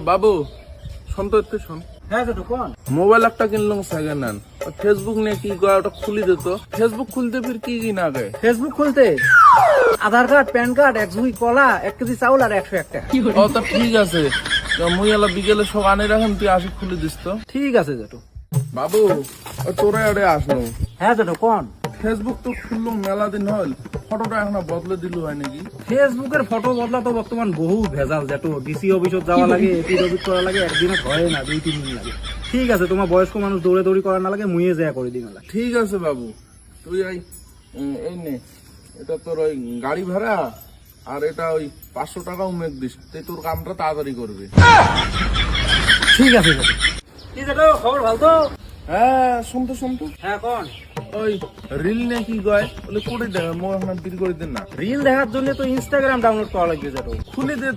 বাবু শোন তো একটু শোন। হ্যাঁ তো কোন মোবাইল একটা কিনলাম সেকেন্ড হ্যান্ড, ফেসবুক নিয়ে কি কয় ওটা খুলি দিত। ফেসবুক খুলতে ফির কি কি না গায়ে। ফেসবুক খুলতে আধার কার্ড, প্যান কার্ড, 1 ঝুড়ি কলা, 1 কেজি চাউল আর 101 টাকা। ও তা ঠিক আছে, তো মুই এলা বিকেলে সব আনে রাখেন, তুই আসি খুলে দিস তো। ঠিক আছে জেঠু। বাবু তোরা আরে আসলো। হ্যাঁ জেঠু কোন ফেসবুক তো খুললো মেলা দিন হল, ফটোটা এখন বদলে দিল হয় নাকি? ফেসবুকের ফটো বদলা তো বর্তমান বহু ভেজাল জেঠু। ডিসি অফিসত যাওয়া লাগে, এপি অফিস করা লাগে, একদিনে হয় না, 2-3 দিন লাগে। ঠিক আছে, তোমার বয়স্ক মানুষ দৌড়ে দৌড়ি করা না লাগে, মুইয়ে যায় করে দিই মেলা। ঠিক আছে বাবু, তুই এই নে, এটা তোর ওই গাড়ি ভাড়া, আর এটা ওই 500 টাকা উমেক দিস, তুই তোর কামটা তাড়াতাড়ি করবি। ঠিক আছে জেঠু। কি জেঠু খবর ভালো তো? হ্যাঁ শুনতো হ্যাঁ কোন ওই রিল নে কি কয় বলে করে দে, মোর এখন বিল করে দেন না, রিল দেখার জন্য তো ইনস্টাগ্রাম ডাউনলোড করা লাগবে জেঠু। খুলে দে।